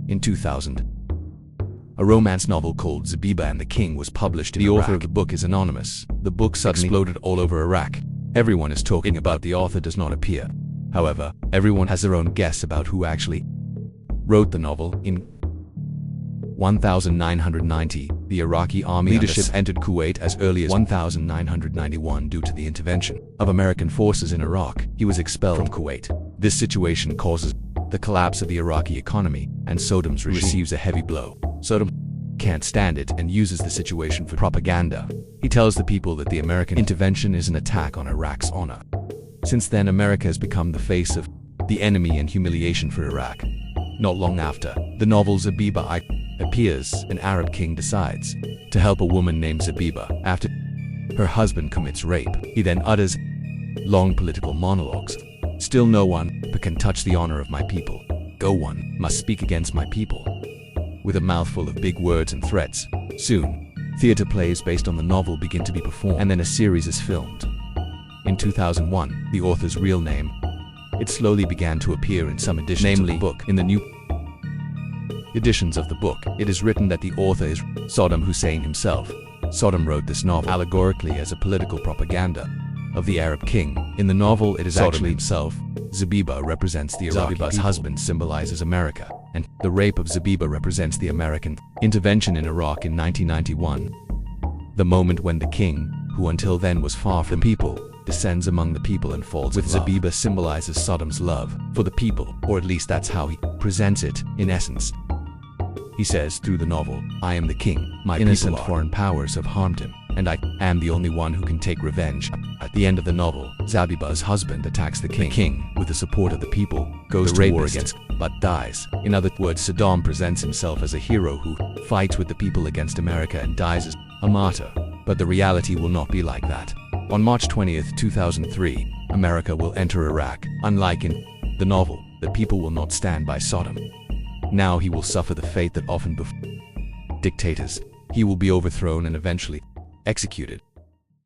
In 2000, a romance novel called Zabiba and the King was published in Iraq. The author of the book is anonymous. The book suddenly exploded all over Iraq. Everyone is talking about the author does not appear. However, everyone has their own guess about who actually wrote the novel. In 1990, the Iraqi army leadership entered Kuwait as early as 1991 due to the intervention of American forces in Iraq. He was expelled from Kuwait. This situation causes the collapse of the Iraqi economy, and Saddam's regime receives a heavy blow. Saddam can't stand it and uses the situation for propaganda. He tells the people that the American intervention is an attack on Iraq's honor. Since then, America has become the face of the enemy and humiliation for Iraq. Not long after the novel Zabiba appears, an Arab king decides to help a woman named Zabiba after her husband commits rape. He then utters long political monologues. Still no one can touch the honor of my people. No one must speak against my people. With a mouthful of big words and threats. Soon, theater plays based on the novel begin to be performed, and then a series is filmed. In 2001, the author's real name, it slowly began to appear in some editions of the book. In the new editions of the book, it is written that the author is Saddam Hussein himself. Saddam wrote this novel allegorically as a political propaganda of the Arab king. In the novel, it is Saddam actually himself. Zabiba represents the Iraqi Zabiba's husband symbolizes America, and the rape of Zabiba represents the American intervention in Iraq in 1991. The moment when the king, who until then was far from people, descends among the people and falls with Zabiba symbolizes Saddam's love for the people, or at least that's how he presents it in essence. He says through the novel, I am the king, my innocent foreign powers have harmed him, and I am the only one who can take revenge. At the end of the novel, Zabiba's husband attacks the king with the support of the people, goes to war against, but dies. In other words, Saddam presents himself as a hero who fights with the people against America and dies as a martyr. But the reality will not be like that. On March 20th, 2003, America will enter Iraq. Unlike in the novel, the people will not stand by Saddam. Now he will suffer the fate that often befalls dictators. He will be overthrown and eventually executed.